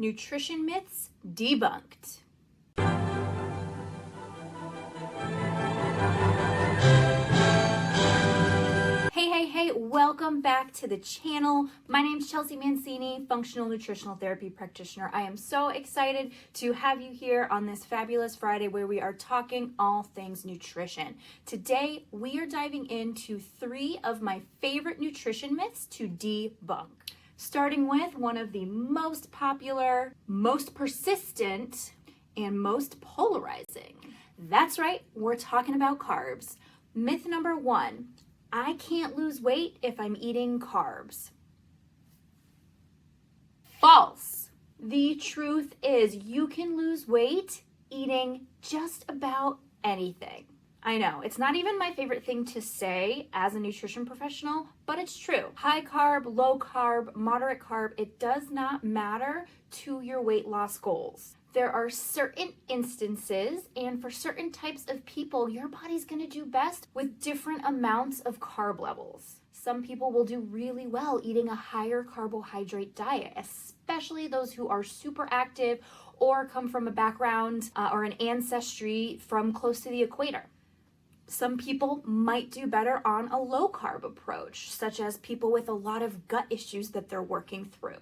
Nutrition myths debunked. Hey, welcome back to the channel. My name is Chelsea Mancini, functional nutritional therapy practitioner. I am so excited to have you here on this fabulous Friday where we are talking all things nutrition. Today, we are diving into 3 of my favorite nutrition myths to debunk. Starting with one of the most popular, most persistent, and most polarizing. That's right, we're talking about carbs. Myth number 1. I can't lose weight if I'm eating carbs. False. The truth is you can lose weight eating just about anything. I know, it's not even my favorite thing to say as a nutrition professional, but it's true. High carb, low carb, moderate carb, it does not matter to your weight loss goals. There are certain instances, and for certain types of people, your body's going to do best with different amounts of carb levels. Some people will do really well eating a higher carbohydrate diet, especially those who are super active or come from a background or an ancestry from close to the equator. Some people might do better on a low carb approach, such as people with a lot of gut issues that they're working through.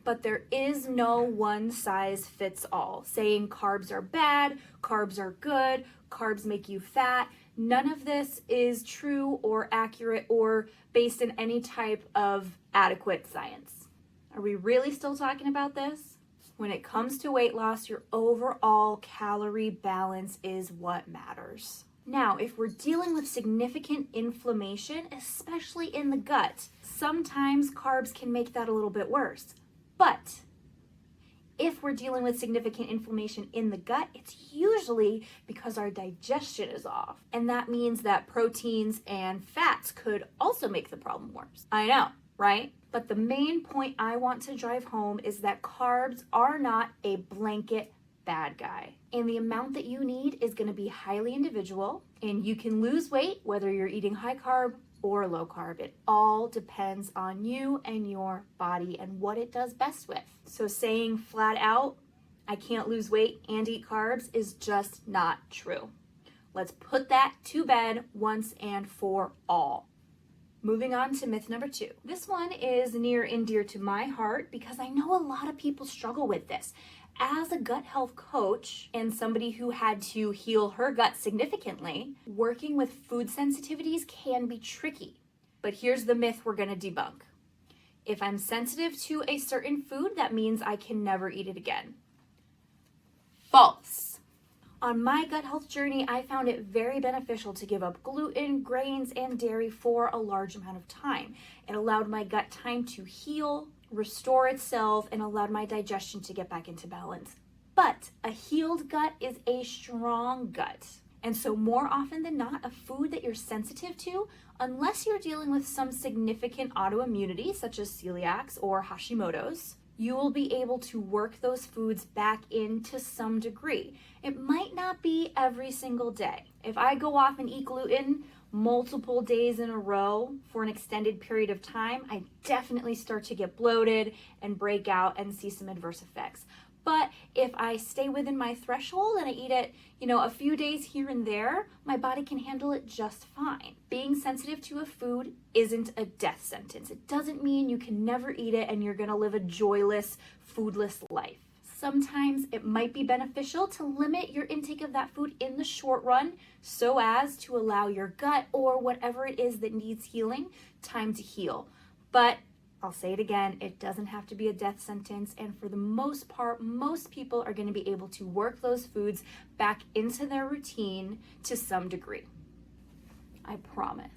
But there is no one size fits all. Saying carbs are bad, carbs are good, carbs make you fat. None of this is true or accurate or based in any type of adequate science. Are we really still talking about this? When it comes to weight loss, your overall calorie balance is what matters. Now, if we're dealing with significant inflammation, especially in the gut, sometimes carbs can make that a little bit worse. But if we're dealing with significant inflammation in the gut, it's usually because our digestion is off. And that means that proteins and fats could also make the problem worse. I know, right? But the main point I want to drive home is that carbs are not a blanket bad guy. And the amount that you need is going to be highly individual. And you can lose weight whether you're eating high carb or low carb. It all depends on you and your body and what it does best with. So saying flat out, I can't lose weight and eat carbs is just not true. Let's put that to bed once and for all. Moving on to myth number 2. This one is near and dear to my heart because I know a lot of people struggle with this. As a gut health coach and somebody who had to heal her gut significantly, working with food sensitivities can be tricky. But here's the myth we're going to debunk. If I'm sensitive to a certain food, that means I can never eat it again. False. On my gut health journey, I found it very beneficial to give up gluten, grains, and dairy for a large amount of time. It allowed my gut time to heal, restore itself, and allowed my digestion to get back into balance. But a healed gut is a strong gut. And so more often than not, a food that you're sensitive to, unless you're dealing with some significant autoimmunity, such as celiacs or Hashimoto's, you will be able to work those foods back in to some degree. It might not be every single day. If I go off and eat gluten multiple days in a row for an extended period of time, I definitely start to get bloated and break out and see some adverse effects. But if I stay within my threshold and I eat it, a few days here and there, my body can handle it just fine. Being sensitive to a food isn't a death sentence. It doesn't mean you can never eat it and you're gonna live a joyless, foodless life. Sometimes it might be beneficial to limit your intake of that food in the short run so as to allow your gut or whatever it is that needs healing time to heal. But I'll say it again, it doesn't have to be a death sentence, and for the most part, most people are going to be able to work those foods back into their routine to some degree. I promise.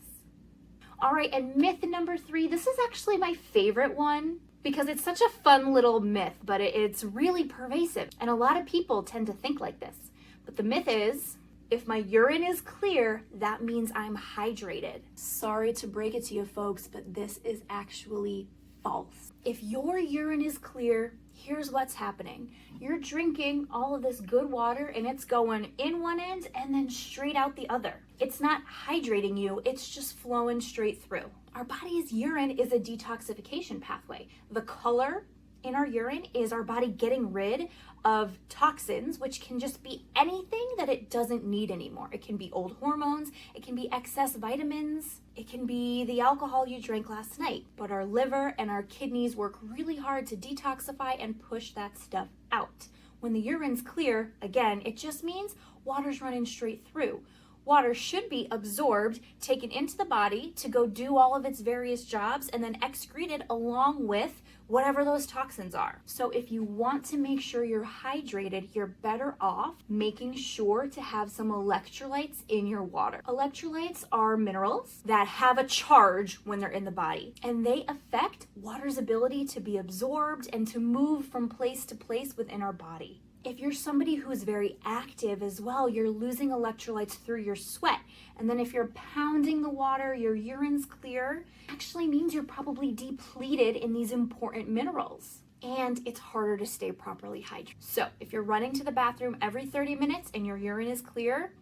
All right, and myth number 3, this is actually my favorite one because it's such a fun little myth, but it's really pervasive, and a lot of people tend to think like this. But the myth is, if my urine is clear, that means I'm hydrated. Sorry to break it to you folks, but this is actually false. If your urine is clear, here's what's happening. You're drinking all of this good water and it's going in one end and then straight out the other. It's not hydrating you, it's just flowing straight through. Our body's urine is a detoxification pathway. The color in our urine is our body getting rid of toxins, which can just be anything that it doesn't need anymore. It can be old hormones, it can be excess vitamins, it can be the alcohol you drank last night. But our liver and our kidneys work really hard to detoxify and push that stuff out. When the urine's clear, again, it just means water's running straight through. Water should be absorbed, taken into the body to go do all of its various jobs, and then excreted along with whatever those toxins are. So if you want to make sure you're hydrated, you're better off making sure to have some electrolytes in your water. Electrolytes are minerals that have a charge when they're in the body, and they affect water's ability to be absorbed and to move from place to place within our body. If you're somebody who's very active as well, you're losing electrolytes through your sweat. And then if you're pounding the water, your urine's clear, actually means you're probably depleted in these important minerals. And it's harder to stay properly hydrated. So if you're running to the bathroom every 30 minutes and your urine is clear,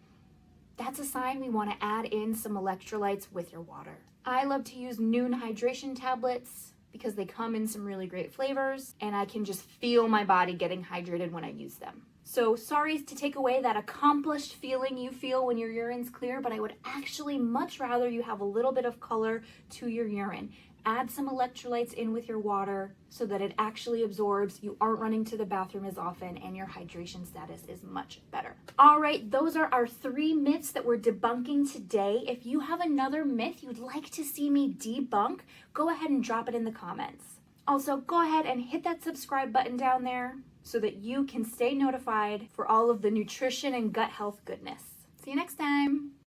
that's a sign we want to add in some electrolytes with your water. I love to use Noon hydration tablets because they come in some really great flavors, and I can just feel my body getting hydrated when I use them. So sorry to take away that accomplished feeling you feel when your urine's clear, but I would actually much rather you have a little bit of color to your urine. Add some electrolytes in with your water so that it actually absorbs, you aren't running to the bathroom as often, and your hydration status is much better. All right, those are our 3 myths that we're debunking today. If you have another myth you'd like to see me debunk, go ahead and drop it in the comments. Also, go ahead and hit that subscribe button down there so that you can stay notified for all of the nutrition and gut health goodness. See you next time.